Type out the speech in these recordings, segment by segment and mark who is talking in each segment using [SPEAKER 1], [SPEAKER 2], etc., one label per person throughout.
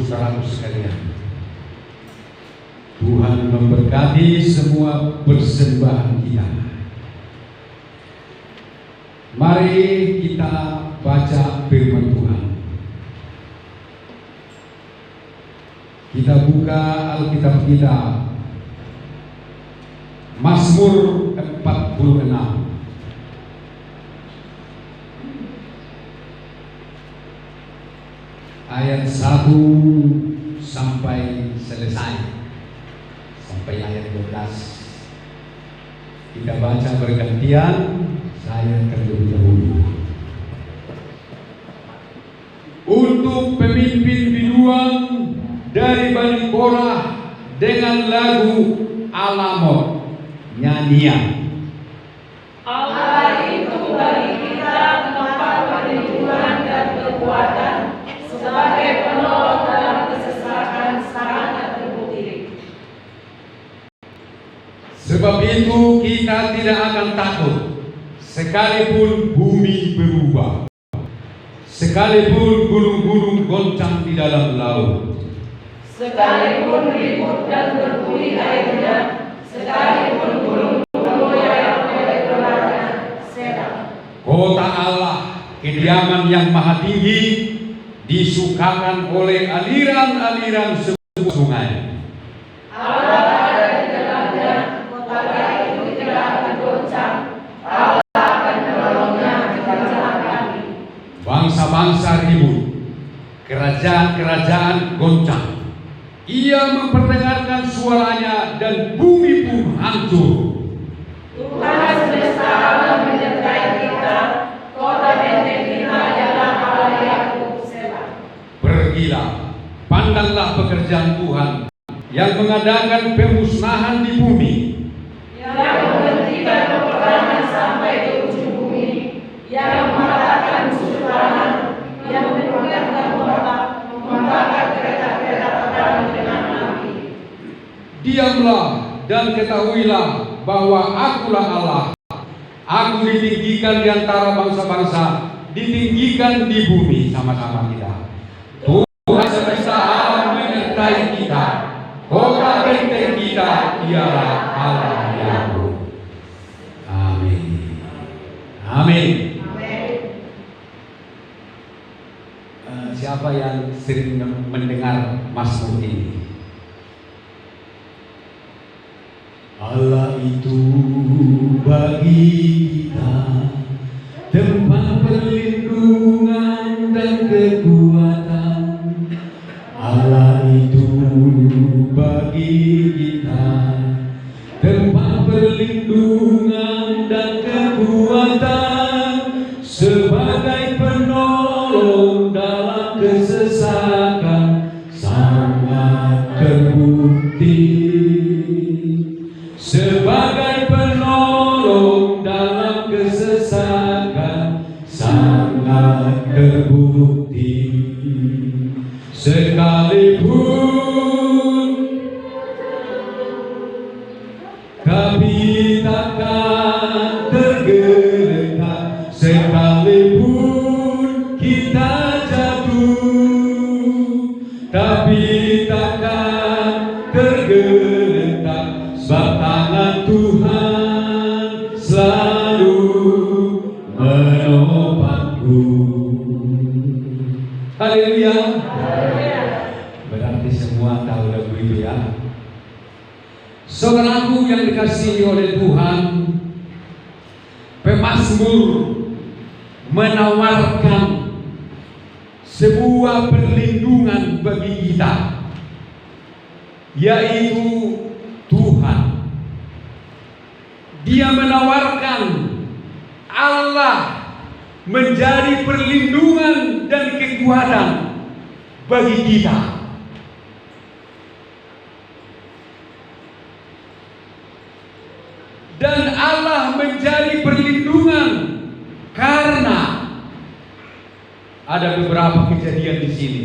[SPEAKER 1] saudaraku sekalian. Tuhan memberkati semua persembahan kita. Mari kita baca firman Tuhan. Kita buka Alkitab kita, Mazmur 46. Ayat 1 sampai selesai, sampai ayat 12. Kita baca bergantian, saya terlebih dahulu. Untuk pemimpin biduan dari Bani Korah dengan lagu Alamot, nyanyian.
[SPEAKER 2] Allah itu bagi kita tempat perlindungan dan kekuatan, sebagai penolong dalam kesesakan sangat terbukti.
[SPEAKER 1] Sebab itu kita tidak akan takut, sekalipun bumi berubah, sekalipun gunung-gunung goncang di dalam laut,
[SPEAKER 2] sekalipun ribut dan berbunyi airnya, sekalipun gunung-gunung goyang oleh gelarnya. Selah.
[SPEAKER 1] Kota Allah, kediaman yang maha tinggi, disukakan oleh aliran-aliran sebuah sungai.
[SPEAKER 2] Allah ada di dalamnya, kota itu tidak akan goncang. Allah akan menolongnya di tengah kami.
[SPEAKER 1] Bangsa-bangsa ribut, kerajaan-kerajaan goncang. Ia memperdengarkan suaranya dan bumi pun hancur.
[SPEAKER 2] Tuhan semesta alam menyertai kita, kota benteng kita ialah Allah Yakub. Selah.
[SPEAKER 1] Pergilah, pandanglah pekerjaan Tuhan yang mengadakan pemusnahan di bumi.
[SPEAKER 2] Yang menghentikan peperangan sampai ke ujung bumi, yang meratakan musuh lawan, yang menurunkan membakar kereta-kereta perang dengan api.
[SPEAKER 1] Diamlah dan ketahuilah bahwa Akulah Allah. Aku ditinggikan di antara bangsa-bangsa, ditinggikan di bumi. Sama-sama kita. Tuhan semesta alam menyertai kita. Kota benteng kita ialah Allah Yakub. Amin. Amin. Siapa yang sering mendengar Mazmur ini? Allah itu bagi kita tempat perlindungan dan kekuatan. Allah itu bagi kita tempat perlindungan dan kekuatan, sebagai penolong dalam kesesakan sangat terbukti. Sebagai penolong dalam kesesakan sangat terbukti. Sekalipun kami takkan tergeletak, sekalipun kita jatuh, tapi takkan tergeletak, sebab tangan Tuhan selalu menopangku. Haleluya. Berarti semua tahu lagu itu ya. Saudaraku yang dikasihi oleh Tuhan, pemazmur menawarkan sebuah perlindungan bagi kita, yaitu Tuhan. Dia menawarkan Allah menjadi perlindungan dan kekuatan bagi kita. Dan Allah menjadi perlindungan karena ada beberapa kejadian di sini.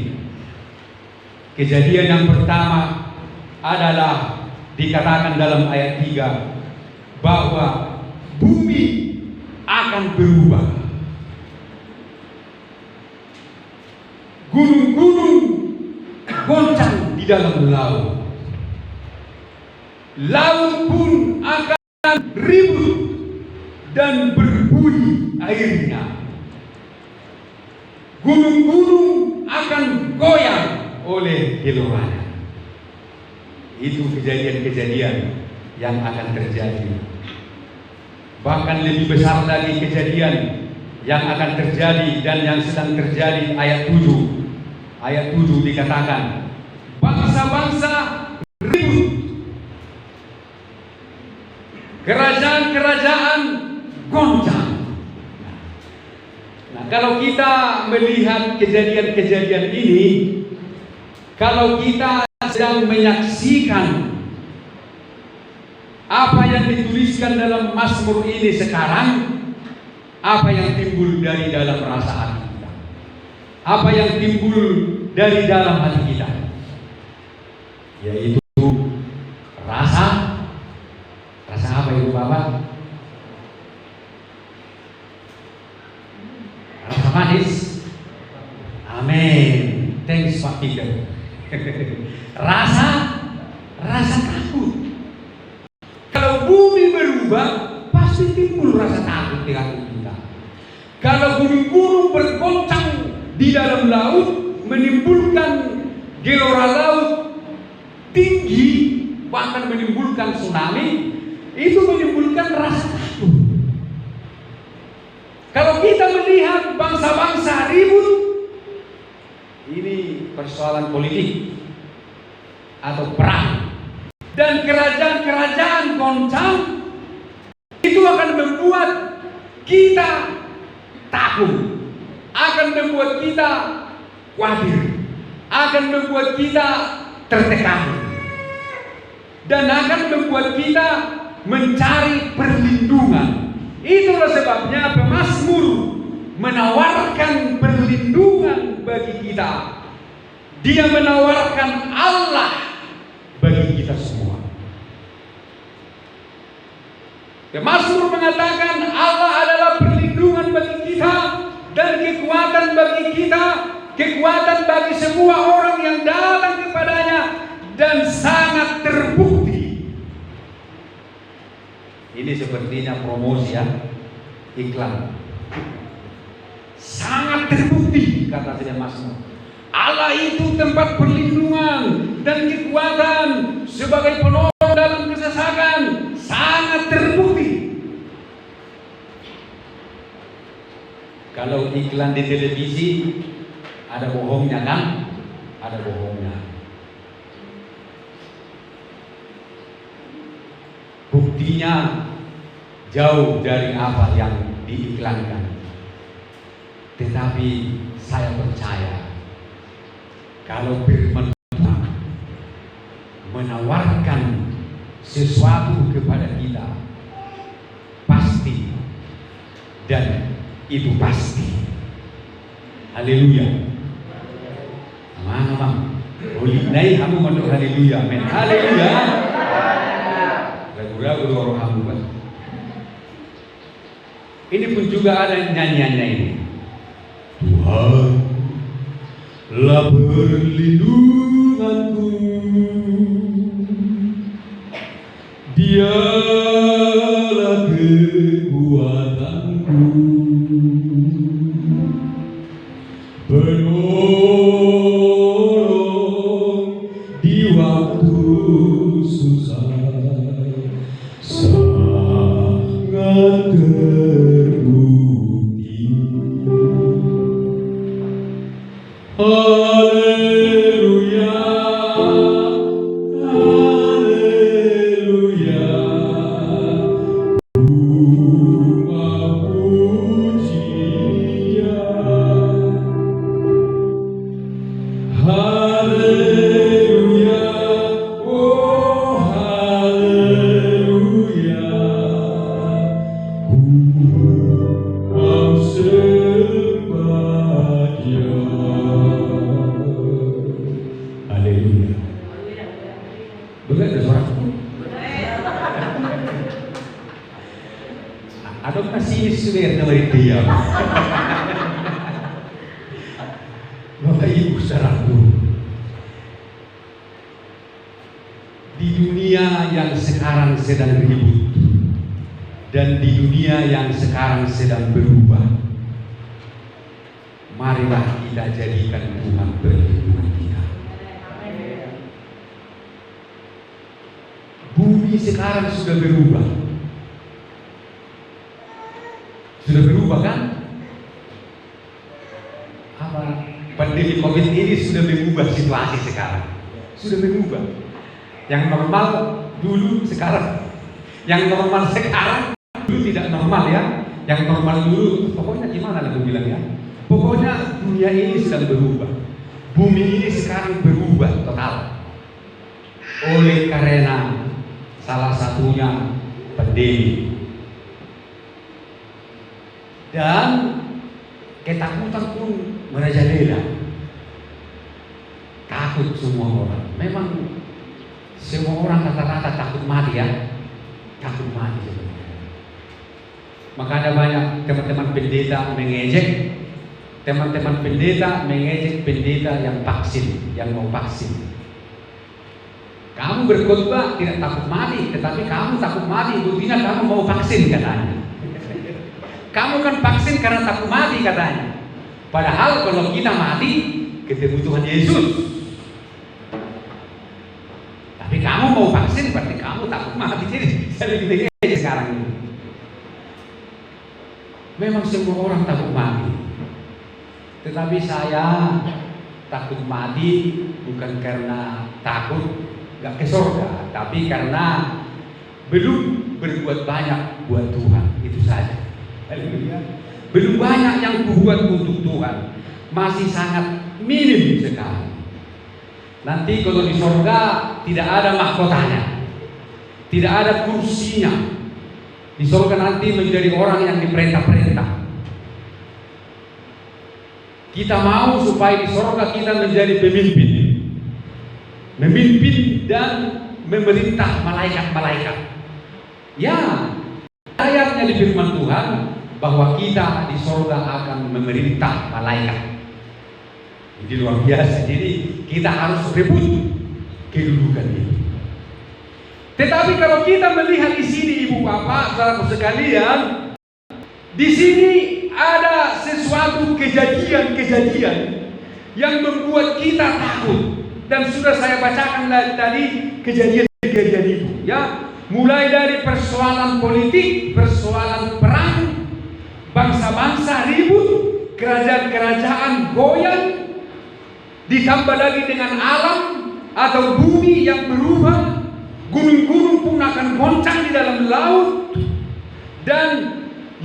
[SPEAKER 1] Kejadian yang pertama adalah dikatakan dalam ayat 3 bahwa bumi akan berubah. Gunung-gunung di dalam laut. Laut pun akan ribut dan berbunyi airnya. Gunung-gunung akan goyang oleh geloranya. Itu kejadian-kejadian yang akan terjadi. Bahkan lebih besar lagi kejadian yang akan terjadi dan yang sedang terjadi. Ayat 7 dikatakan, bangsa-bangsa ribut, kerajaan-kerajaan goncang. Nah, kalau kita melihat kejadian-kejadian ini, kalau kita sedang menyaksikan apa yang dituliskan dalam Mazmur ini sekarang, apa yang timbul dari dalam rasa hati kita? Apa yang timbul dari dalam hati kita? Yaitu rasa apa itu Bapak? Rasa manis. Amin. Thanks Pak Peter. rasa takut. Kalau bumi berubah, pasti timbul rasa takut di hati kita. Kalau gunung-gunung bergoncang di dalam laut, menimbulkan gelora laut tinggi, bahkan menimbulkan tsunami, itu menimbulkan rasa takut. Kalau kita melihat bangsa-bangsa ribut, ini persoalan politik atau perang, dan kerajaan-kerajaan goncang, itu akan membuat kita takut, akan membuat kita khawatir, akan membuat kita tertekan, dan akan membuat kita mencari perlindungan. Itulah sebabnya pemazmur menawarkan perlindungan bagi kita. Dia menawarkan Allah bagi kita semua. Pemazmur mengatakan Allah adalah perlindungan bagi kita dan kekuatan bagi kita, kekuatan bagi semua orang yang datang kepadanya, dan sangat terbukti. Ini sepertinya promosi ya, iklan. Sangat terbukti, kata saya Mazmur. Allah itu tempat perlindungan dan kekuatan sebagai penolong dalam kesesakan, sangat terbukti. Kalau iklan di televisi ada bohongnya kan? Ada bohongnya. Buktinya jauh dari apa yang diiklankan. Tetapi saya percaya kalau firman Tuhan menawarkan sesuatu kepada kita, pasti, dan itu pasti. Haleluya. Mama, boleh naik kamu mandor haleluya, amin. Haleluya. Lagu-lagu roh kamu. Ini pun juga ada nyanyiannya ini. Tuhan lah perlindunganku, Dialah kekuatanku, penolong di waktu susah, sangat terbukti. Haleluya, haleluya, bunga pujian. Haleluya, oh haleluya, mau sembah Dia. Haleluya. Boleh ada suara? Ada kasih swear dari dia. Bapak Ibu saudaraku, dunia yang sekarang sedang ribut dan di dunia yang sekarang sedang berubah, marilah kita jadikan Tuhan perlindungan kita. Bumi sekarang sudah berubah. Sudah berubah kan? Apa? Pandemi COVID ini sudah mengubah situasi sekarang. Sudah berubah. Yang normal dulu sekarang. Yang normal sekarang dulu tidak normal ya. Yang normal dulu, pokoknya gimana lah gue bilang ya. Pokoknya dunia ini sedang berubah. Bumi ini sekarang berubah total. Oleh karena salah satunya pandemi. Dan ketakutan pun merajalela. Takut semua orang. Memang semua orang rata-rata takut mati ya. Takut mati sebenarnya. Makanya banyak teman-teman pendeta mengejek. Teman-teman pendeta mengejek pendeta yang vaksin, yang mau vaksin. Kamu berkhotbah tidak takut mati, tetapi kamu takut mati, buktinya kamu mau vaksin katanya. Kamu kan vaksin karena takut mati katanya. Padahal kalau kita mati, ketemu Tuhan Yesus. Tapi kamu mau vaksin berarti kamu takut mati. Jadi saya begini aja sekarang ini. Memang semua orang takut mati. Tetapi saya takut mati bukan karena takut gak ke surga, tapi karena belum berbuat banyak buat Tuhan, itu saja. Belum banyak yang kubuat untuk Tuhan, masih sangat minim sekali. Nanti kalau di surga tidak ada mahkotanya, tidak ada kursinya. Di surga nanti menjadi orang yang diperintah-perintah. Kita mau supaya di surga kita menjadi pemimpin, memimpin dan memerintah malaikat-malaikat. Ya, ayatnya di firman Tuhan bahwa kita di surga akan memerintah malaikat. Ini luar biasa. Jadi kita harus rebut kedudukan itu. Tetapi kalau kita melihat di sini ibu bapak, saudara sekalian, di sini ada sesuatu kejadian-kejadian yang membuat kita takut. Dan sudah saya bacakan tadi kejadian-kejadian itu, ya, mulai dari persoalan politik, persoalan perang, bangsa-bangsa ribut, kerajaan-kerajaan goyang, ditambah lagi dengan alam atau bumi yang berubah, gunung-gunung pun akan goncang di dalam laut, dan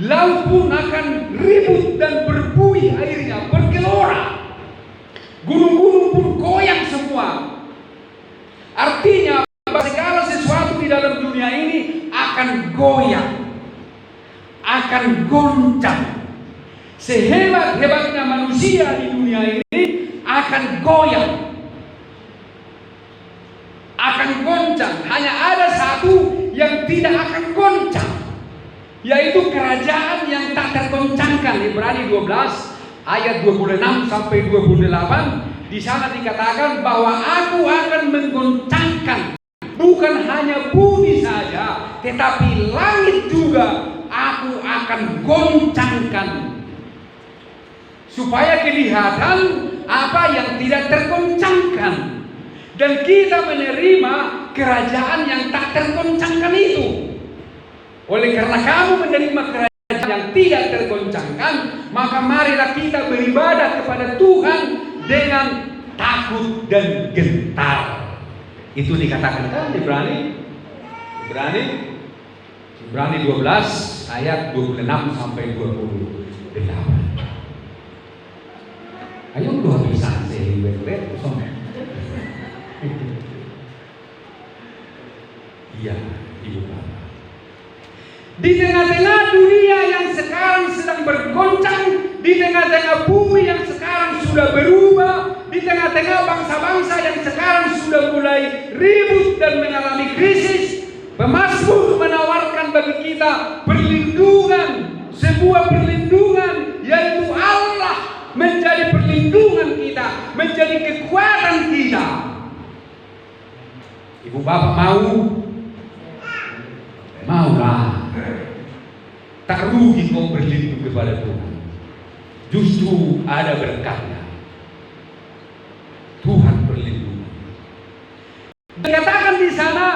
[SPEAKER 1] laut pun akan ribut dan berbuih airnya, bergelora. Gunung-gunung pun goyang semua. Artinya segala sesuatu di dalam dunia ini akan goyang, akan goncang. Sehebat-hebatnya manusia di dunia ini akan goyang, akan goncang. Hanya ada satu yang tidak akan goncang, yaitu kerajaan yang tak tergoncangkan. Ibrani 12 ayat 26 sampai 28, di sana dikatakan bahwa aku akan menggoncangkan bukan hanya bumi saja, tetapi langit juga aku akan goncangkan, supaya kelihatan apa yang tidak tergoncangkan, dan kita menerima kerajaan yang tak tergoncangkan itu. Oleh karena kamu menerima kerajaan yang tidak tergoncangkan, maka marilah kita beribadah kepada Tuhan dengan takut dan gentar. Itu dikatakan kan Ibrani 12 ayat 26 sampai 28. Ayo dua bisa sehingga iya, ibu bapak. Di tengah-tengah dunia yang sekarang sedang bergoncang, di tengah-tengah bumi yang sekarang sudah berubah, di tengah-tengah bangsa-bangsa yang sekarang sudah mulai ribut dan mengalami krisis, pemazmur menawarkan bagi kita perlindungan, sebuah perlindungan, yaitu Allah menjadi perlindungan kita, menjadi kekuatan kita. Ibu bapak mau maulah. Tak rugi kau berlindung kepada Tuhan. Justru ada berkatnya. Tuhan berlindung. Dikatakan di sana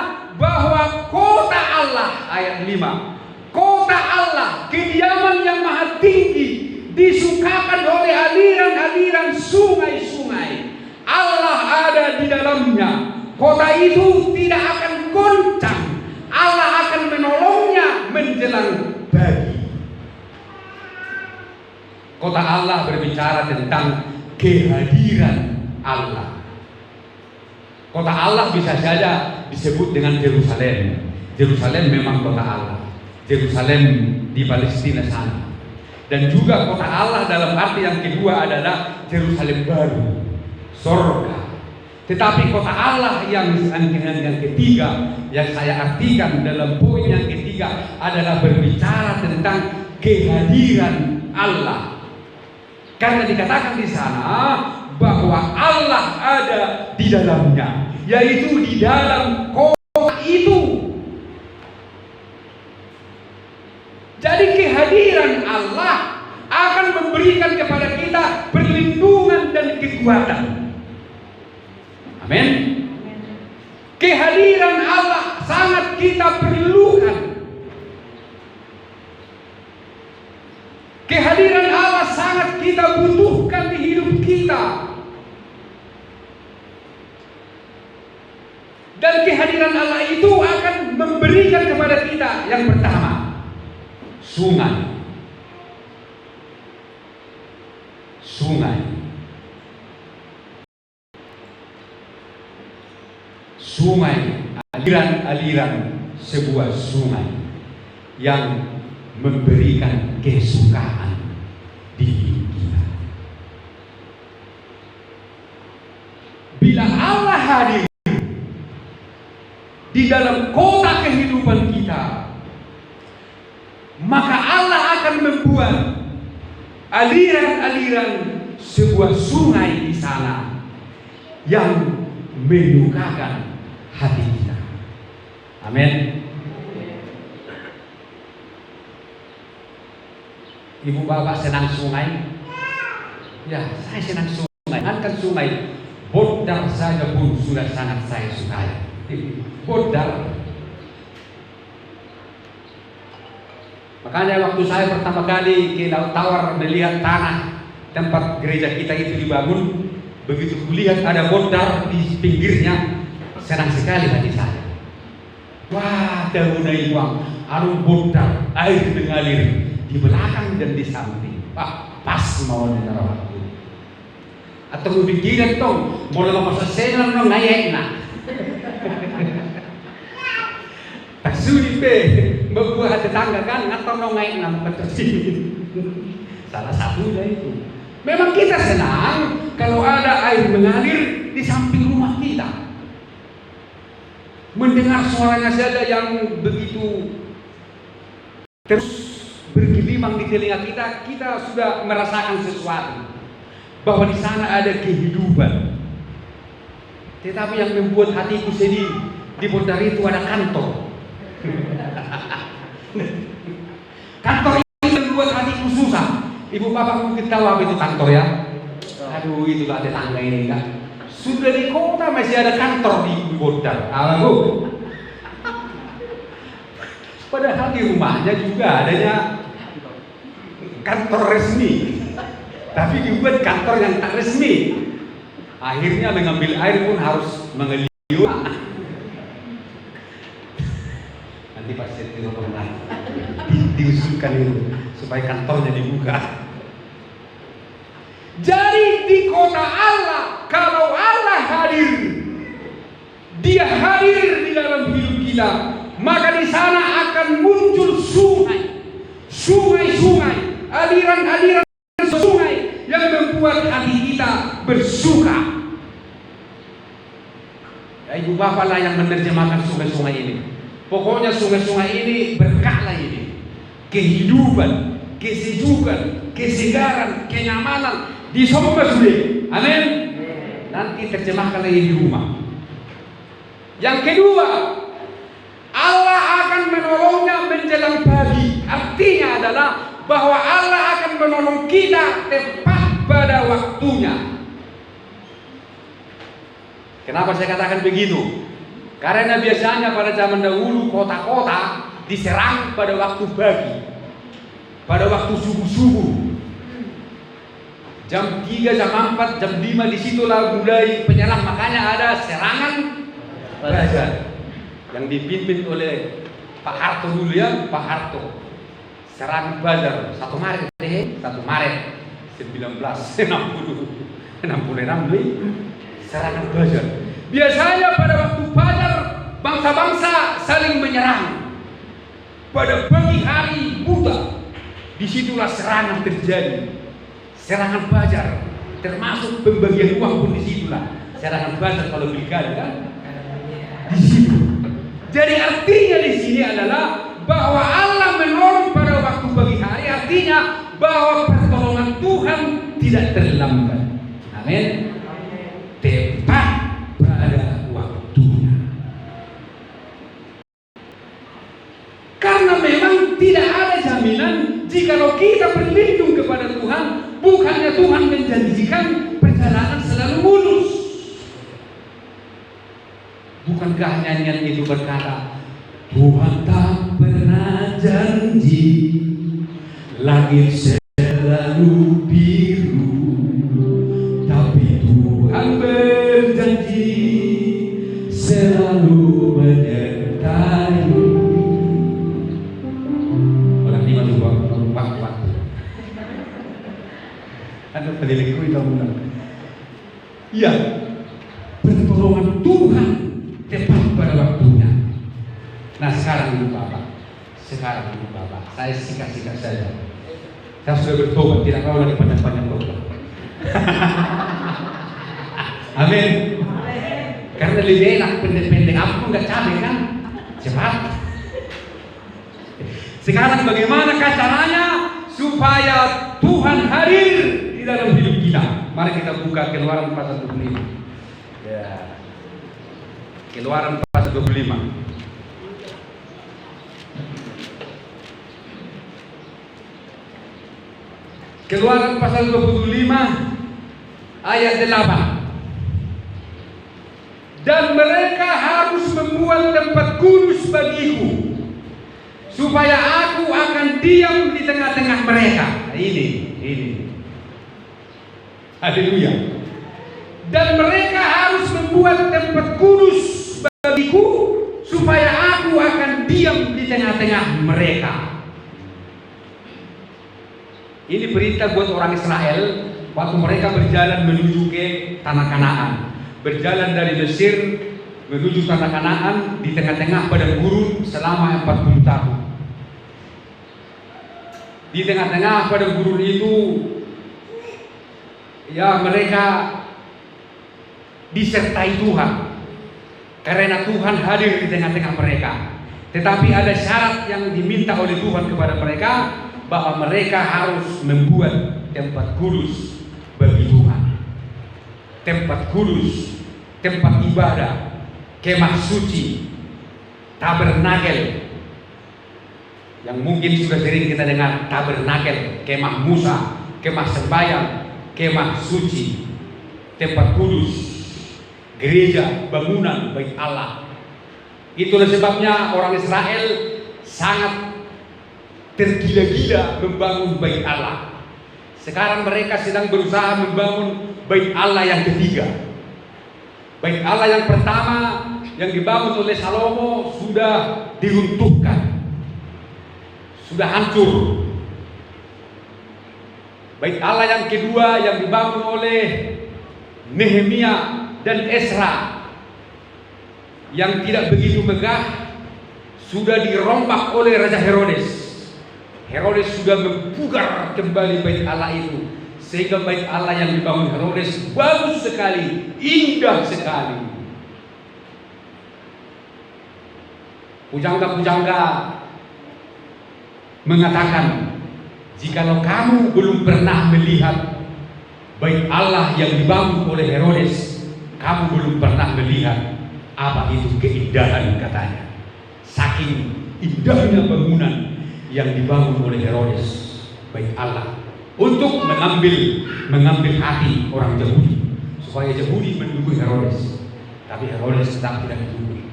[SPEAKER 1] bahwa kota Allah, ayat 5, kota Allah, kediaman yang maha tinggi, disukakan oleh aliran-aliran sungai-sungai. Allah ada di dalamnya. Kota itu tidak akan goncang. Allah akan menolongnya menjelang pagi. Kota Allah berbicara tentang kehadiran Allah. Kota Allah bisa saja disebut dengan Yerusalem. Yerusalem memang kota Allah. Yerusalem di Palestina sana. Dan juga kota Allah dalam arti yang kedua adalah Yerusalem baru, surga. Tetapi kota Allah yang ketiga, yang saya artikan dalam poin yang ketiga adalah berbicara tentang kehadiran Allah. Karena dikatakan di sana bahwa Allah ada di dalamnya, yaitu di dalam kota itu. Jadi kehadiran Allah akan memberikan kepada kita perlindungan dan kekuatan. Amin. Kehadiran Allah sangat kita perlukan. Kehadiran Allah sangat kita butuhkan di hidup kita. Dan kehadiran Allah itu akan memberikan kepada kita yang pertama, sungai. Sungai. Sungai, aliran-aliran sebuah sungai yang memberikan kesukaan di hidup kita. Bila Allah hadir di dalam kota kehidupan kita, maka Allah akan membuat aliran-aliran sebuah sungai di sana yang menyukakan hati kita. Amin. Ibu bapak senang sungai? Ya, saya senang sungai. Kan sungai Bodar saja pun sudah sangat saya sukai. Bodar. Makanya waktu saya pertama kali ke Laut Tawar melihat tanah tempat gereja kita itu dibangun, begitu kulihat ada bodar di pinggirnya, senang sekali hati saya. Wah, tahun uang, anu bodar, air mengalir di belakang dan di samping. Wah, pas mau dengar waktu. Atau pikiran tong, mulai masa senang nong ngayekna. Tak sulit be, membuat tetangga kan ngator nong ngayekna salah satunya itu. Memang kita senang kalau ada air mengalir di samping rumah kita. Mendengar suaranya saja yang begitu terus bergelimang di telinga kita, kita sudah merasakan sesuatu. Bahwa di sana ada kehidupan. Tetapi yang membuat hatiku sedih, di Bodar itu ada kantor. Kantor ini membuat hatiku susah. Ibu bapak mungkin tahu apa itu kantor ya? Aduh, itulah tetangga ini kan. Sudah di kota masih ada kantor di Bodar. Bu. Padahal di rumahnya juga adanya kantor resmi. Tapi dibuat kantor yang tak resmi. Akhirnya mengambil air pun harus mengeliur. Nanti Pak Setio pernah diusulkan itu supaya kantornya dibuka. Jadi di kota Allah, kalau Allah hadir, Dia hadir di dalam hidup kita, maka di sana akan muncul sungai, sungai-sungai, aliran-aliran sungai yang membuat hati kita bersuka. Ya, ibu bapak lah yang menerjemahkan sungai-sungai ini. Pokoknya sungai-sungai ini berkahlah ini, kehidupan, kesejukan, kesegaran, kenyamanan di semua sudah. Amin. Nanti terjemahkan lagi di rumah. Yang kedua, Allah akan menolongnya menjelang pagi. Artinya adalah bahwa Allah akan menolong kita tepat pada waktunya. Kenapa saya katakan begitu? Karena biasanya pada zaman dahulu kota-kota diserang pada waktu pagi, pada waktu subuh-subuh. Jam 3, jam 4, jam 5 disitulah mulai penyerang. Makanya ada serangan fajar yang dipimpin oleh Pak Harto dulu ya, Pak Harto. Serangan fajar 1 Maret 1966 serangan fajar. Biasanya pada waktu fajar bangsa-bangsa saling menyerang. Pada pagi hari buta, disitulah serangan terjadi. Serangan fajar, termasuk pembagian uang pun disitulah. Serangan fajar kalau pilkada kan di situ. Jadi artinya di sini adalah bahwa Allah menolong pada waktu pagi hari, artinya bahwa pertolongan Tuhan tidak terlambat. Amin. Tepat pada waktunya. Karena memang tidak ada jaminan jikalau kita berlindung kepada Tuhan, bukannya Tuhan menjanjikan perjalanan selalu mulus. Bukankah nyanyian itu berkata, Tuhan tak pernah janji, langit selalu biru, tapi Tuhan berjanji selalu menyertai. Orang lima tuh waktu. Ada pendilikku itu bilang, iya, pertolongan Tuhan tepat pada waktunya. Nah sekarang ibu bapak, saya singkat-singkat saja. Saya sudah bertobat, tidak mau lagi panjang-panjang tobat. Amin. Karena lebih enak pendek-pendek, aku nggak capek kan, cepat. Sekarang bagaimana caranya supaya Tuhan hadir di dalam hidup kita? Mari kita buka Keluaran pasal 25. Ya. Keluaran pasal 25. Keluaran pasal 25 ayat 8. Dan mereka harus membuat tempat kudus bagiku, supaya aku akan diam di tengah-tengah mereka. Ini. Haleluya. Dan mereka harus membuat tempat kudus bagiku, supaya aku akan diam di tengah-tengah mereka. Ini perintah buat orang Israel waktu mereka berjalan menuju ke tanah Kanaan. Berjalan dari Mesir menuju tanah Kanaan di tengah-tengah padang gurun selama 40 tahun. Di tengah-tengah padang gurun itu, ya mereka disertai Tuhan. Karena Tuhan hadir di tengah-tengah mereka. Tetapi ada syarat yang diminta oleh Tuhan kepada mereka, bahwa mereka harus membuat tempat kudus bagi Tuhan. Tempat kudus, tempat ibadah, kemah suci, tabernakel. Yang mungkin sudah sering kita dengar, tabernakel, kemah Musa, kemah sembahyang, kemah suci, tempat kudus, gereja, bangunan bait Allah. Itulah sebabnya orang Israel sangat tergila-gila membangun bait Allah. Sekarang mereka sedang berusaha membangun bait Allah yang ketiga. Bait Allah yang pertama yang dibangun oleh Salomo sudah diruntuhkan, sudah hancur. Bait Allah yang kedua yang dibangun oleh Nehemia dan Ezra yang tidak begitu megah sudah dirombak oleh Raja Herodes. Herodes sudah mempugar kembali bait Allah itu, sehingga bait Allah yang dibangun Herodes bagus sekali, indah sekali. Pujangga-pujangga mengatakan, jikalau kamu belum pernah melihat bait Allah yang dibangun oleh Herodes, kamu belum pernah melihat apa itu keindahan, katanya. Saking indahnya bangunan yang dibangun oleh Herodes, baik Allah, untuk mengambil hati orang Yahudi, supaya Yahudi mendukung Herodes, tapi Herodes tetap tidak didukung.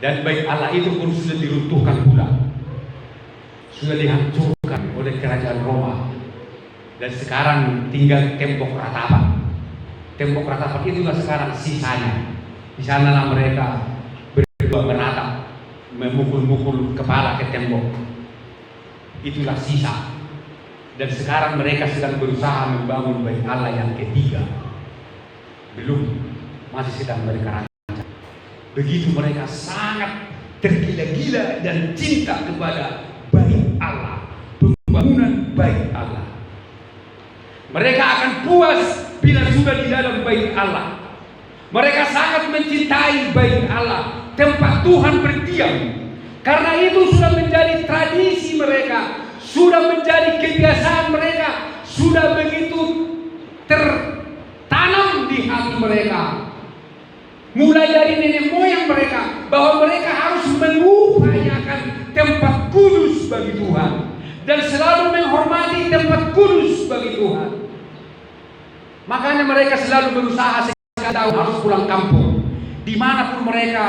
[SPEAKER 1] Dan baik Allah itu pun sudah diruntuhkan pula, sudah dihancurkan oleh kerajaan Roma, dan sekarang tinggal tembok ratapan. Tembok ratapan itulah sekarang sisanya. Di sanalah mereka berdua meratap, memukul-mukul kepala ke tembok. Itulah sisa. Dan sekarang mereka sedang berusaha membangun bait Allah yang ketiga. Belum, masih sedang mereka rancang. Begitu mereka sangat tergila-gila dan cinta kepada bait Allah, pembangunan bait Allah. Mereka akan puas bila sudah di dalam bait Allah. Mereka sangat mencintai bait Allah, tempat Tuhan berdiam. Karena itu sudah menjadi tradisi mereka, sudah menjadi kebiasaan mereka, sudah begitu tertanam di hati mereka. Mulai dari nenek moyang mereka, bahwa mereka harus mengupayakan tempat kudus bagi Tuhan, dan selalu menghormati tempat kudus bagi Tuhan. Makanya mereka selalu berusaha sekali tahun harus pulang kampung, dimanapun mereka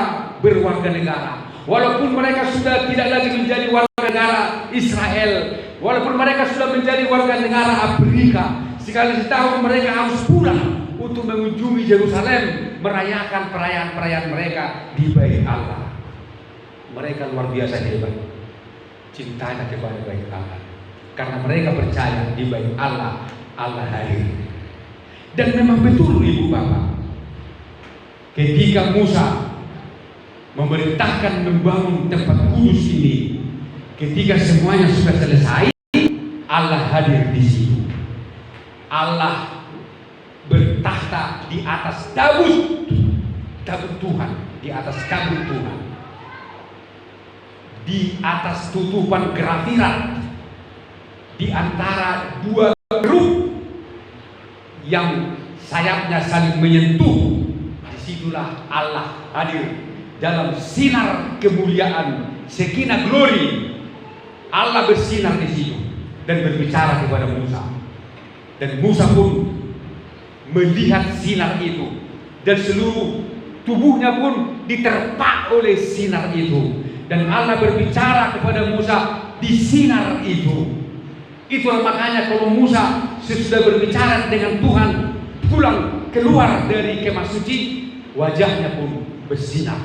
[SPEAKER 1] berwarga negara. Walaupun mereka sudah tidak lagi menjadi warga negara Israel, walaupun mereka sudah menjadi warga negara Afrika, sekali setahun mereka harus pulang untuk mengunjungi Yerusalem, merayakan perayaan-perayaan mereka di bait Allah. Mereka luar biasa hebat cintanya kepada bait Allah, karena mereka percaya di bait Allah, Allah hadir. Dan memang betul ibu bapak, ketika Musa memerintahkan membangun tempat kudus ini, ketika semuanya sudah selesai, Allah hadir di situ. Allah bertahta di atas tabut Tuhan, di atas tabut Tuhan, di atas tutupan grafirat, di antara dua grup yang sayapnya saling menyentuh. Disitulah Allah hadir dalam sinar kemuliaan, Shekinah glory. Allah bersinar di situ dan berbicara kepada Musa, dan Musa pun melihat sinar itu, dan seluruh tubuhnya pun diterpa oleh sinar itu, dan Allah berbicara kepada Musa di sinar itu. Itulah makanya kalau Musa sesudah berbicara dengan Tuhan, pulang keluar dari kemah suci, wajahnya pun bersinar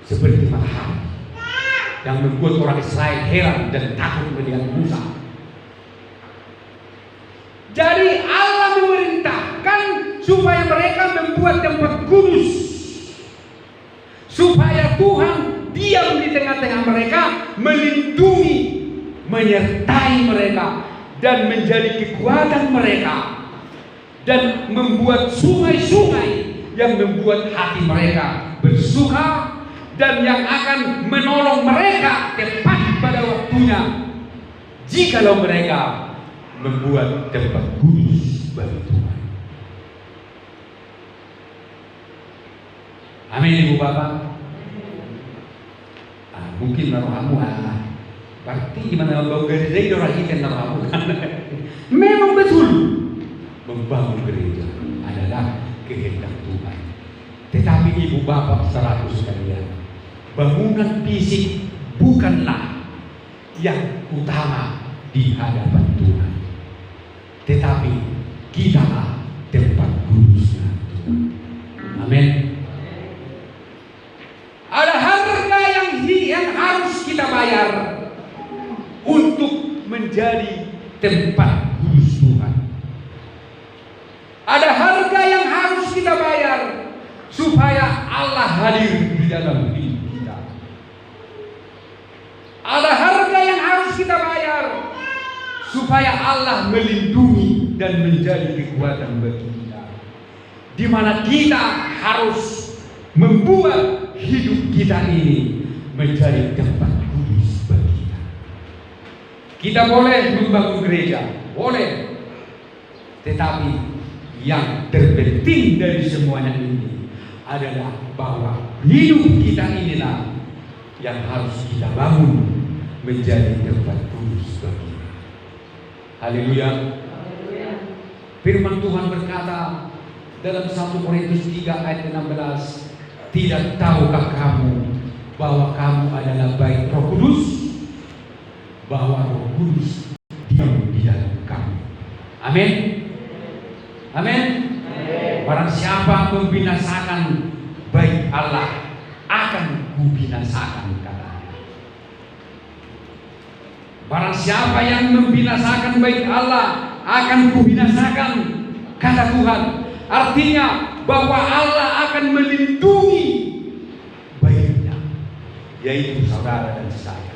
[SPEAKER 1] seperti matahari, yang membuat orang Israel heran dan takut melihat Musa. Jadi Allah memerintahkan supaya mereka membuat tempat kudus, supaya Tuhan diam di tengah-tengah mereka, melindungi, menyertai mereka, dan menjadi kekuatan mereka, dan membuat sungai-sungai yang membuat hati mereka bersuka, dan yang akan menolong mereka tepat pada waktunya jikalau mereka membuat tempat kudus bagi Tuhan. Amin ibu bapak. Mungkin naruhamu berarti gimana membangun gereja orang ikan naruhamu. Memang betul, membangun gereja adalah kehendak Tuhan. Tetapi ibu bapak saudaraku sekalian, bangunan fisik bukanlah yang utama di hadapan Tuhan, tetapi kitalah tempat kudusnya Tuhan. Amin. Ada harga yang harus kita bayar untuk menjadi tempat kudus Tuhan. Ada harga yang harus kita bayar supaya Allah hadir di dalam hidup kita. Ada harga yang harus kita bayar supaya Allah melindungi dan menjadi kekuatan bagi kita, di mana kita harus membuat hidup kita ini menjadi tempat kudus bagi kita. Kita boleh membangun gereja, boleh, tetapi yang terpenting dari semuanya ini adalah bahwa hidup kita inilah yang harus kita bangun menjadi tempat kudus bagi. Haleluya. Firman Tuhan berkata dalam 1 Korintus 3 ayat 16, tidak tahukah kamu bahwa kamu adalah bait Roh Kudus, bahwa Roh Kudus diam di dalam kamu. Amin. Amin. Barang siapa membinasakan bait Allah, akan kubinasakan, katanya. Barang siapa yang membinasakan bait Allah, akan kubinasakan, kata Tuhan. Artinya bahwa Allah akan melindungi baitnya, yaitu saudara dan saya.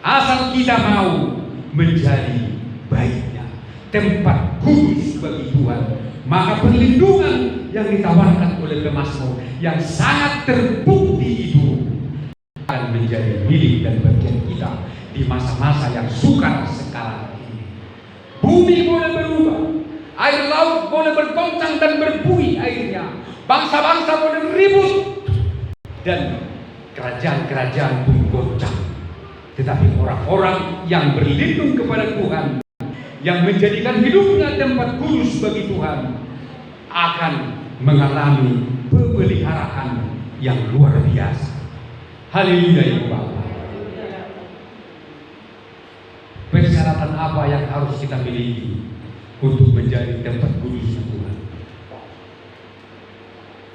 [SPEAKER 1] Asal kita mau menjadi baitnya, tempat kudus bagi Tuhan, maka perlindungan yang ditawarkan oleh pemazmur yang sangat terbukti itu akan menjadi milik dan bagian kita di masa-masa yang sukar sekarang ini. Bumi boleh berubah, air laut boleh bergoncang dan berbuih airnya, bangsa-bangsa boleh ribut, dan kerajaan-kerajaan pun goncang. Tetapi orang-orang yang berlindung kepada Tuhan, yang menjadikan hidupnya tempat kudus bagi Tuhan, akan mengalami pemeliharaan yang luar biasa. Haleluya, Ibu Bapak. Persyaratan apa yang harus kita miliki untuk menjadi tempat kudus Tuhan?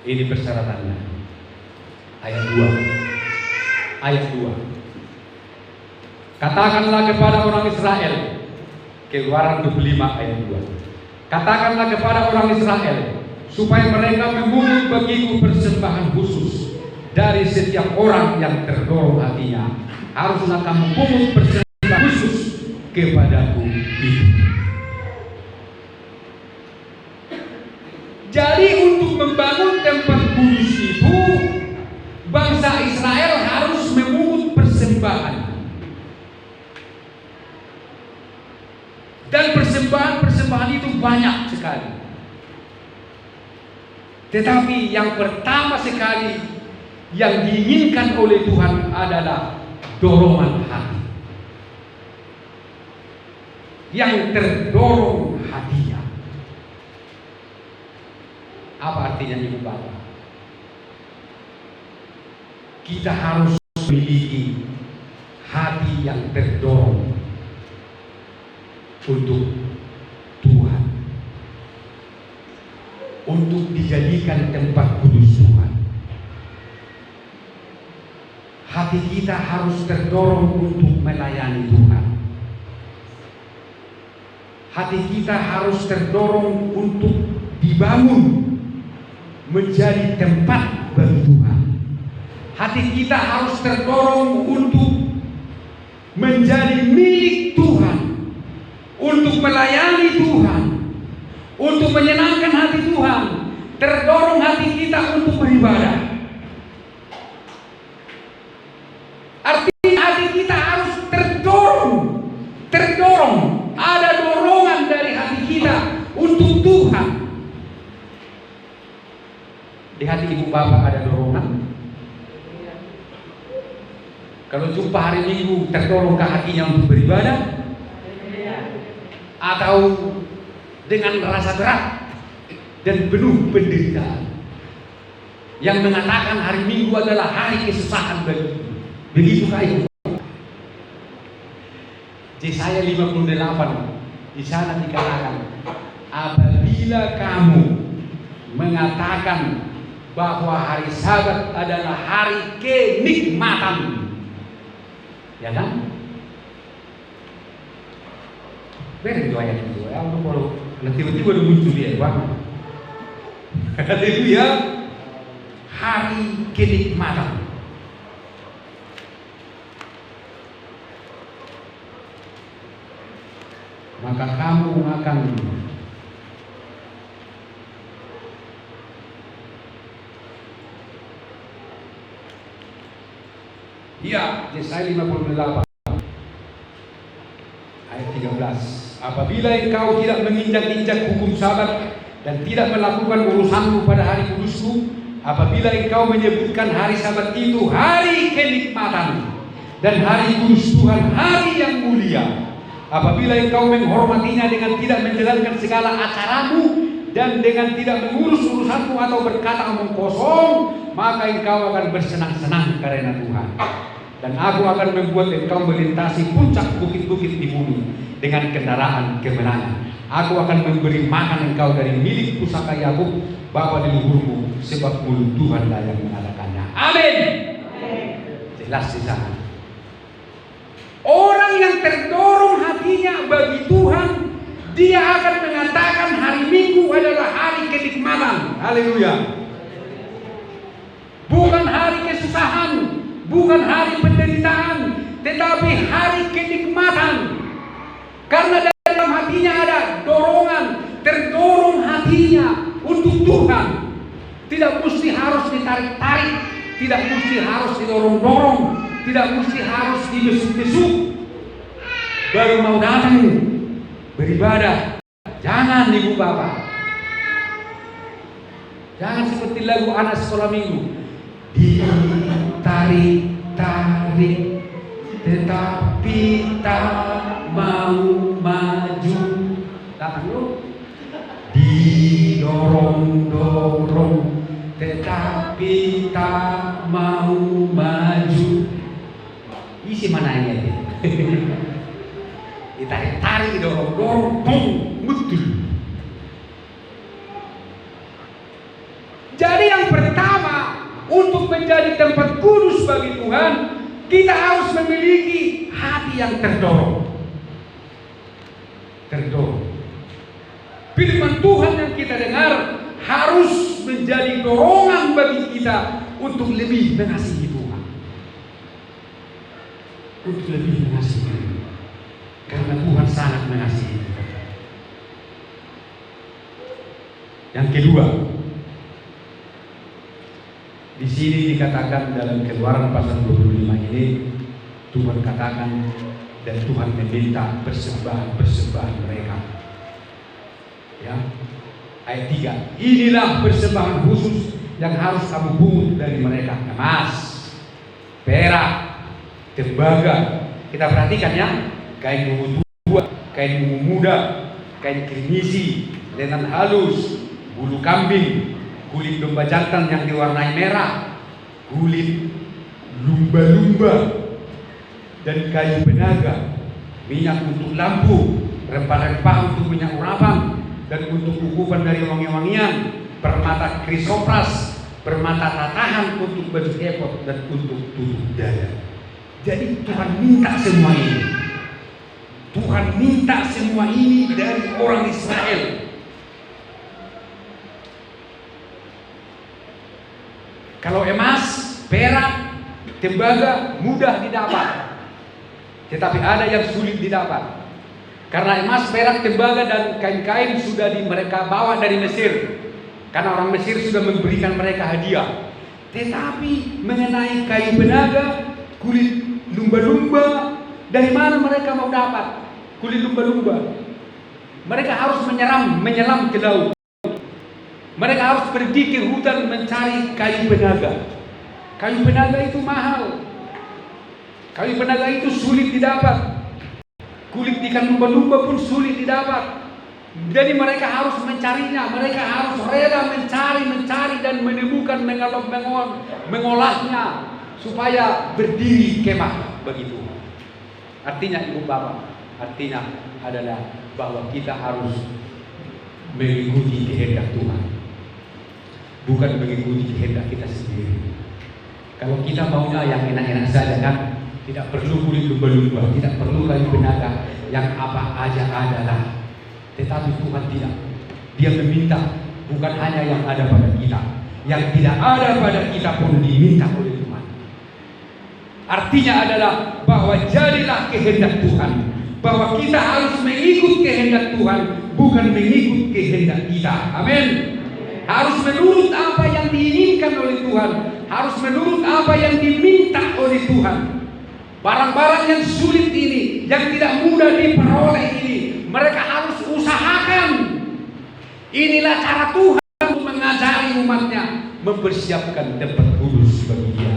[SPEAKER 1] Ini persyaratannya. Ayat 2. Ayat 2. Katakanlah kepada orang Israel, Keluaran 25 ayat 2. Katakanlah kepada orang Israel, supaya mereka memungut bagiku persembahan khusus dari setiap orang yang terdorong hatinya. Haruslah kamu pungut persembahan khusus kepadaku itu. Jadi untuk membangun tempat kudus itu, bangsa Israel harus memungut persembahan. Dan persembahan-persembahan itu banyak sekali. Tetapi yang pertama sekali yang diinginkan oleh Tuhan adalah dorongan hati. Yang terdorong hatinya. Apa artinya, Ibu Bapak? Kita harus memiliki hati yang terdorong untuk Tuhan, untuk dijadikan tempat kudus Tuhan. Hati kita harus terdorong untuk melayani Tuhan. Hati kita harus terdorong untuk dibangun menjadi tempat bagi Tuhan. Hati kita harus terdorong untuk menjadi milik Tuhan, untuk melayani Tuhan, untuk menyenangkan hati Tuhan. Terdorong hati kita untuk beribadah. Artinya hati kita harus terdorong, ada dorongan dari hati kita untuk Tuhan. Di hati Ibu Bapak ada dorongan? Kalau jumpa hari Minggu, terdorong ke hatinya untuk beribadah? Atau dengan rasa berat dan penuh penderitaan yang mengatakan hari Minggu adalah hari kesusahan bagi. Begitukah Ibu? Yesaya 58 di sana dikatakan, apabila kamu mengatakan bahwa hari Sabat adalah hari kenikmatan, ya kan? Beri itu ayat itu, ya untuk kalau tiba-tiba udah muncul dia, Pak. Haleluya, hari kenikmatan. Maka kamu akan Yesaya 58 ayat 13. Apabila engkau tidak menginjak-injak hukum Sabat dan tidak melakukan urusanmu pada hari kudusku, apabila engkau menyebutkan hari Sabat itu hari kenikmatan dan hari kudus Tuhan, hari yang mulia, apabila engkau menghormatinya dengan tidak menjalankan segala acaramu dan dengan tidak mengurus urusanmu atau berkata omong kosong, maka engkau akan bersenang-senang karena Tuhan. Dan aku akan membuat engkau melintasi puncak bukit-bukit di bumi dengan kendaraan kemenangan. Aku akan memberi makan engkau dari milik pusaka Yakub, bapa leluhurmu, sebab mulut Tuhanlah yang mengadakannya. Amin. Jelas di sana. Orang yang terdorong hatinya bagi Tuhan, dia akan mengatakan hari Minggu adalah hari kenikmatan. Haleluya. Bukan hari kesusahan, bukan hari penderitaan, tetapi hari kenikmatan. Karena dalam hatinya ada dorongan, terdorong hatinya untuk Tuhan. Tidak mesti harus ditarik-tarik, tidak mesti harus didorong-dorong, tidak mesti harus dibesuk-besuk baru mau datang beribadah. Jangan ibu bapak, jangan seperti lagu anak sekolah minggu, ditarik-tarik tetapi tak mau maju. Datang lu, didorong-dorong tetapi tak mau maju. Isi mana ini? Ditarik-tarik, didorong-dorong, betul. Jadi yang pertama, untuk menjadi tempat kudus bagi Tuhan, kita harus memiliki hati yang terdorong. Firman Tuhan yang kita dengar harus menjadi dorongan bagi kita untuk lebih mengasihi Tuhan. Untuk lebih mengasihi Tuhan. Karena Tuhan sangat mengasihi kita. Yang kedua, di sini dikatakan dalam Keluaran pasal 25 ini, Tuhan katakan dan Tuhan meminta persembahan mereka. Ya, ayat 3. Inilah persembahan khusus yang harus kamu pungut dari mereka: emas, perak, tembaga. Kita perhatikan ya, kain ungu tua, kain ungu muda, kain kirmisi, lenan halus, bulu kambing, kulit domba jantan yang diwarnai merah, kulit lumba-lumba, dan kayu penaga, minyak untuk lampu, rempah-rempah untuk minyak urapan, dan untuk ukupan dari wangi-wangian, permata krisopras, permata tatahan untuk baju efod, dan untuk tutup dada. Jadi Tuhan minta semua ini. Tuhan minta semua ini dari orang Israel. Kalau emas, perak, tembaga mudah didapat, tetapi ada yang sulit didapat. Karena emas, perak, tembaga, dan kain-kain sudah mereka bawa dari Mesir. Karena orang Mesir sudah memberikan mereka hadiah. Tetapi mengenai kayu penaga, kulit lumba-lumba, dari mana mereka mau dapat kulit lumba-lumba? Mereka harus menyelam ke laut. Mereka harus pergi ke hutan mencari kayu penaga. Kayu penaga itu mahal. Kayu penaga itu sulit didapat. Kulit ikan lumba-lumba pun sulit didapat. Jadi mereka harus mencarinya. Mereka harus rela mencari dan menemukan, mengolahnya supaya berdiri kemah bagi Tuhan. Artinya ibu bapak, artinya adalah bahwa kita harus mengikuti kehendak Tuhan, bukan mengikuti kehendak kita sendiri. Kalau kita maunya yang enak-enak saja kan, tidak perlu kulit lumba-lumba, tidak perlu kayu penaga, yang apa aja adalah. Tetapi Tuhan tidak. Dia meminta bukan hanya yang ada pada kita, yang tidak ada pada kita pun diminta oleh Tuhan. Artinya adalah bahwa jadilah kehendak Tuhan, bahwa kita harus mengikut kehendak Tuhan, bukan mengikut kehendak kita. Amin. Harus menurut apa yang diinginkan oleh Tuhan, harus menurut apa yang diminta oleh Tuhan. Barang-barang yang sulit ini, yang tidak mudah diperoleh ini, mereka harus usahakan. Inilah cara Tuhan untuk mengajari umatnya, mempersiapkan tempat kudus bagi Dia,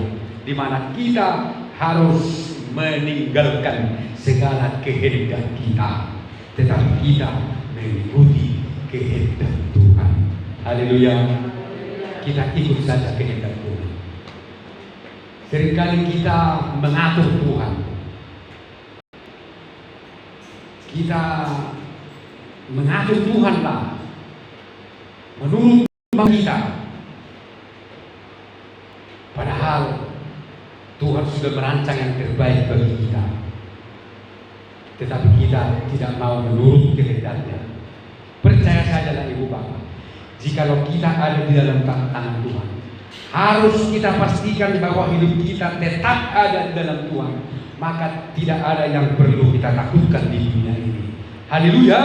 [SPEAKER 1] di mana kita harus meninggalkan segala kehendak kita, tetapi kita mengikuti kehendak Tuhan. Haleluya. Kita ikut saja kehendak Tuhan. Seringkali kita mengatur Tuhan. Kita mengatur Tuhan lah menurut kita. Padahal Tuhan sudah merancang yang terbaik bagi kita, tetapi kita tidak mau menurut kehendaknya. Percaya sajalah ibu bapak, jikalau kita ada di dalam tangan Tuhan, harus kita pastikan bahwa hidup kita tetap ada di dalam Tuhan. Maka tidak ada yang perlu kita takutkan di dunia ini. Haleluya.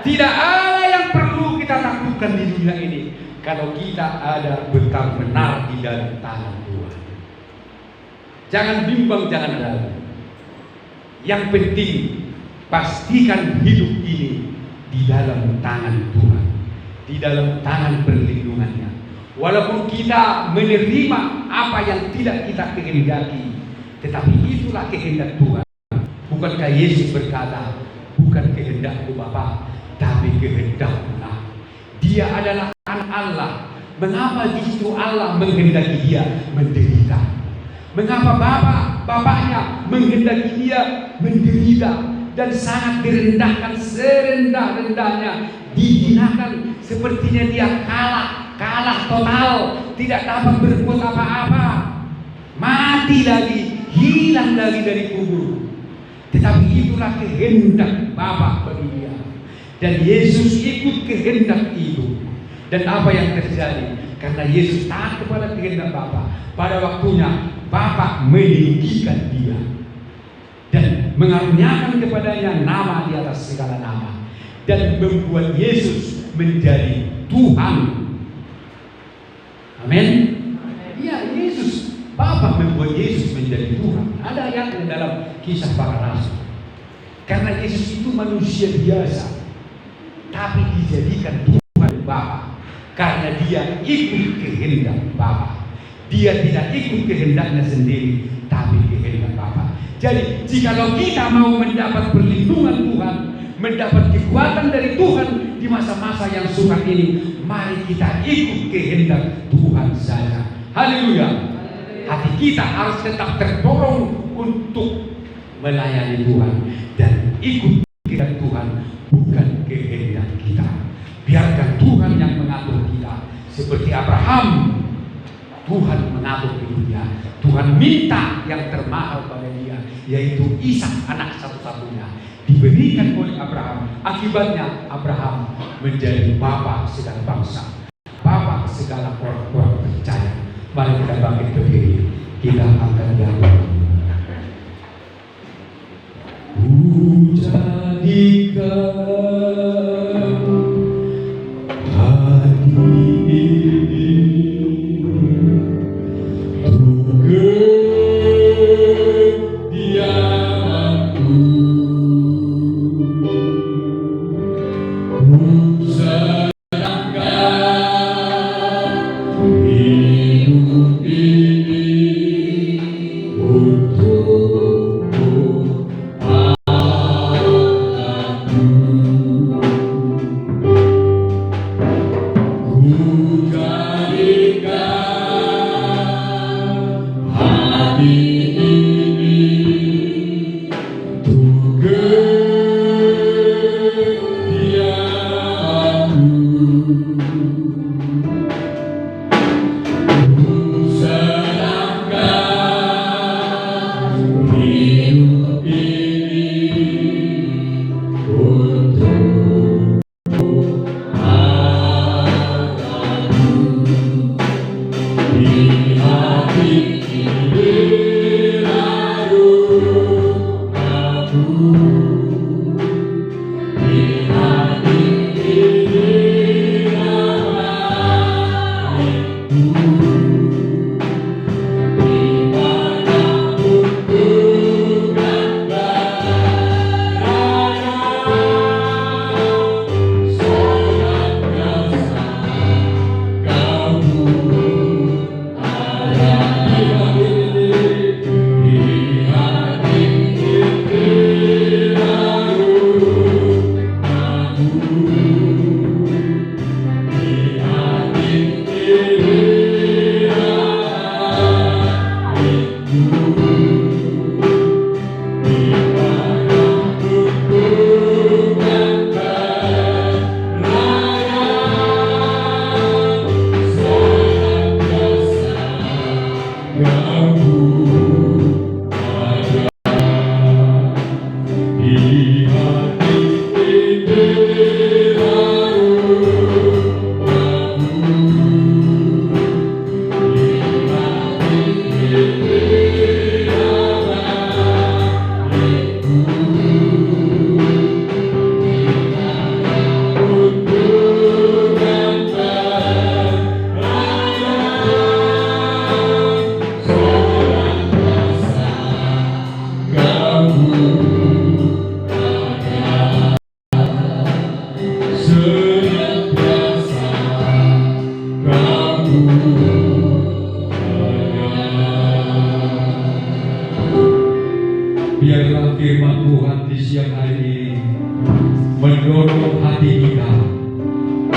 [SPEAKER 1] Tidak ada yang perlu kita takutkan di dunia ini, kalau kita ada benar-benar di dalam tangan Tuhan. Jangan bimbang, jangan ragu. Yang penting pastikan hidup ini di dalam tangan Tuhan, di dalam tangan perlindungannya. Walaupun kita menerima apa yang tidak kita kehendaki, tetapi itulah kehendak Tuhan. Bukankah Yesus berkata, bukan kehendakku Bapa, tapi kehendakmu-lah. Dia adalah anak Allah. Mengapa justru Allah menghendaki dia menderita? Mengapa bapaknya menghendaki dia menderita dan sangat direndahkan serendah-rendahnya, dihinakan, sepertinya dia kalah total, tidak dapat berbuat apa-apa, mati lagi, hilang lagi dari kubur. Tetapi itulah kehendak Bapa bagi dia, dan Yesus ikut kehendak itu. Dan apa yang terjadi? Karena Yesus taat kepada kehendak Bapa, pada waktunya Bapa meninggikan dia dan mengaruniakan kepadanya nama di atas segala nama, dan membuat Yesus menjadi Tuhan. Amin. Iya, Yesus, Bapa membuat Yesus menjadi Tuhan. Ada ayat di dalam Kisah Para Rasul. Karena Yesus itu manusia biasa, tapi dijadikan Tuhan Bapa. Karena dia ikut kehendak Bapa. Dia tidak ikut kehendaknya sendiri, tapi kehendak Bapa. Jadi jikalau kita mau mendapat perlindungan Tuhan, mendapat kekuatan dari Tuhan di masa-masa yang sukar ini, mari kita ikut kehendak Tuhan saja. Haleluya. Hati kita harus tetap terdorong untuk melayani Tuhan dan ikut kehendak Tuhan, bukan kehendak kita. Biarkan Tuhan yang mengatur kita. Seperti Abraham, Tuhan mengatur hidupnya. Tuhan minta yang termahal pada dia, yaitu Ishak, anak satu-satunya, diberikan oleh Abraham. Akibatnya Abraham menjadi bapa segala bangsa, bapa segala orang-orang percaya. Mari kita bangkit berdiri, kita akan jadikan
[SPEAKER 2] Untuk
[SPEAKER 1] Biarlah firman Tuhan di siang hari ini mendorong hati kita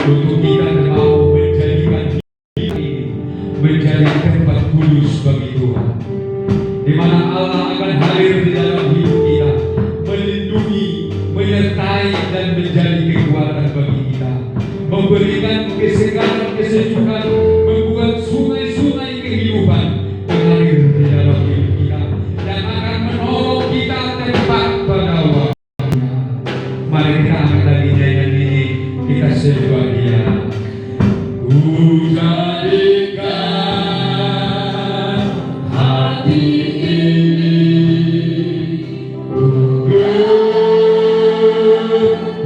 [SPEAKER 1] untuk kita mau menjadikan diri menjadi tempat kudus bagi Tuhan, di mana Allah akan hadir di dalam hidup kita, melindungi, menyertai dan menjadi kekuatan bagi kita, memberikan kesegaran, kesejukan, membuat sungai-sungai kehidupan mengalir di dalam hidup kita dan akan menolong kita tepat pada waktunya. Mari kita angkat lagi nyanyian ini, kita sembah Dia. Ku jadikan hati ini untuk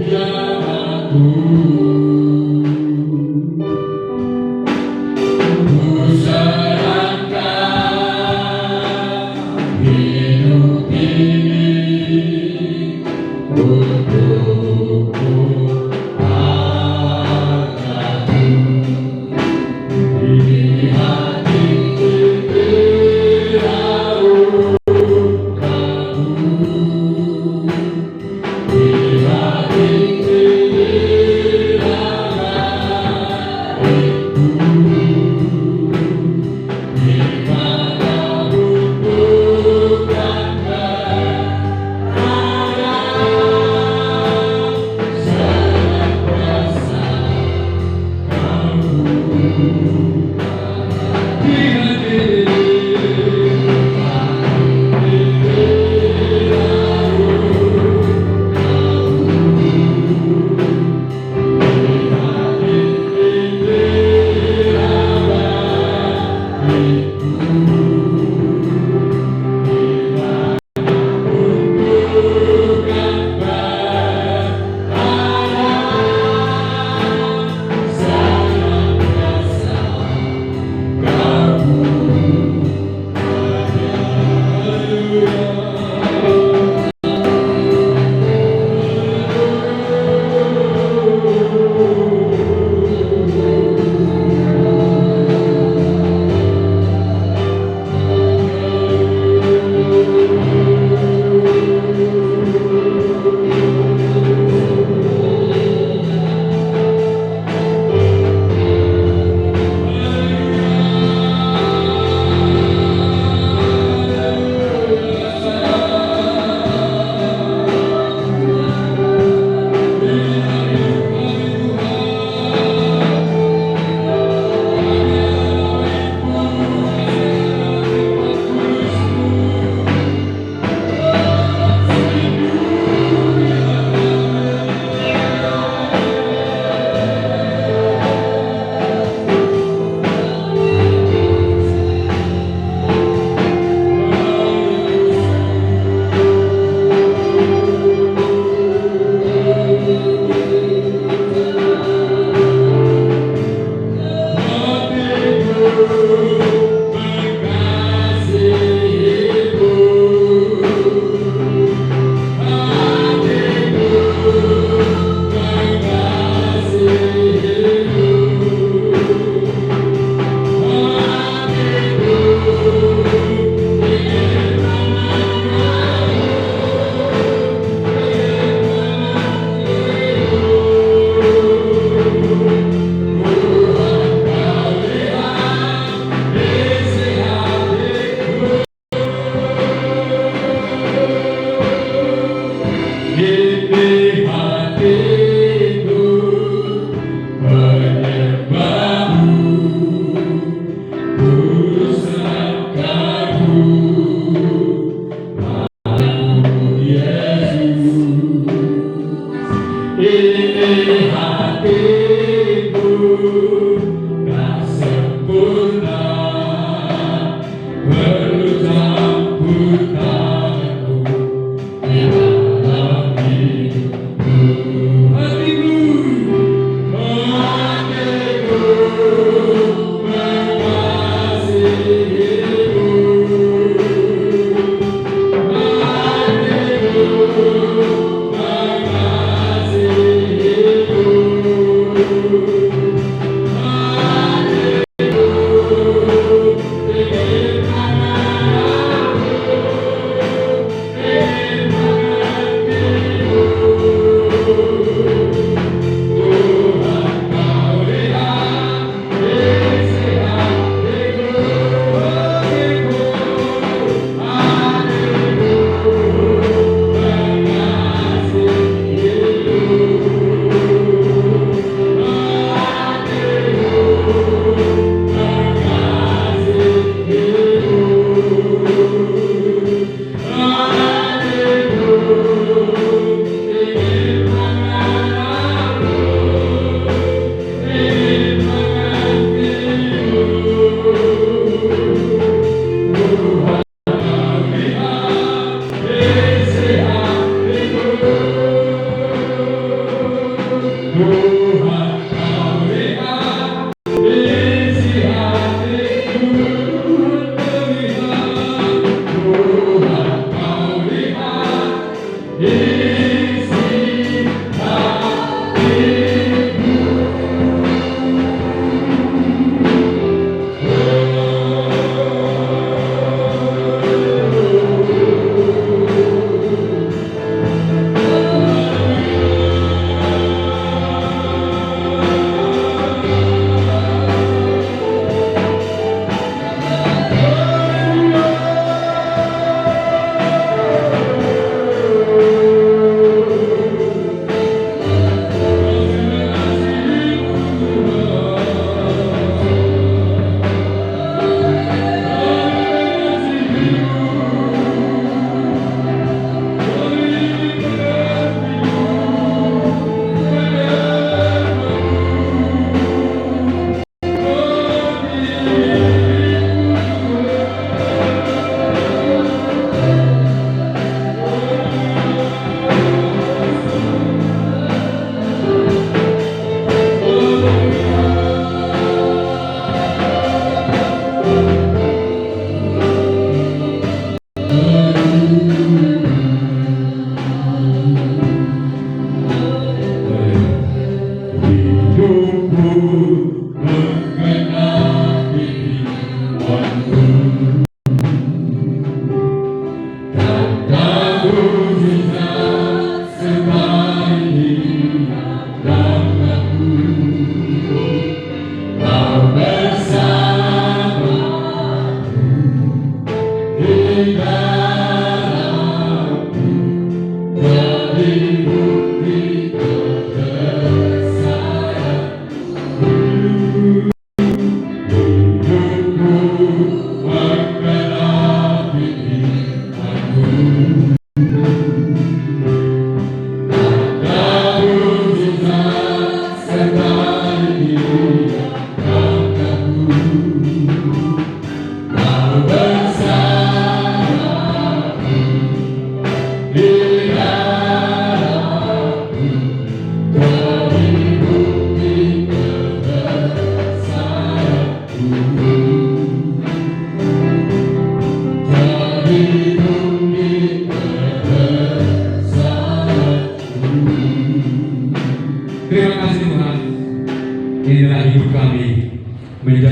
[SPEAKER 1] yang aku. Ku serahkan hidup ini untukmu, di hati pikiranmu kamu, di hati pikiranmu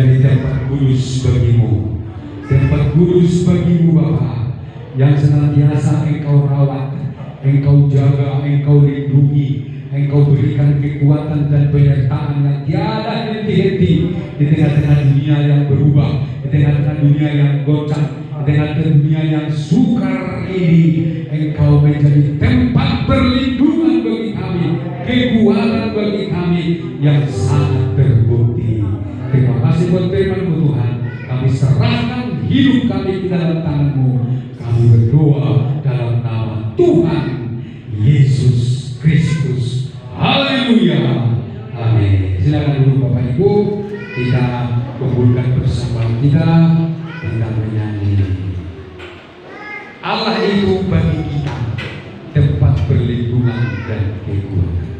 [SPEAKER 1] menjadi tempat kudus bagimu, tempat kudus bagimu Bapa, yang senantiasa Engkau rawat, Engkau jaga, Engkau lindungi, Engkau berikan kekuatan dan penyertaan yang tiada henti-henti di tengah-tengah dunia yang berubah, di tengah-tengah dunia yang goncang, di tengah-tengah dunia yang sukar ini. Engkau menjadi tempat perlindungan bagi kami, kekuatan bagi kami yang sangat terbukti. Terima kasih buat firman-Mu Tuhan. Kami serahkan hidup kami ke dalam tangan-Mu. Kami berdoa dalam nama Tuhan Yesus Kristus. Haleluya. Amin. Silakan dulu Bapak Ibu, kita kumpulkan bersama kita menyanyi. Allah itu bagi kita tempat perlindungan dan kekuatan.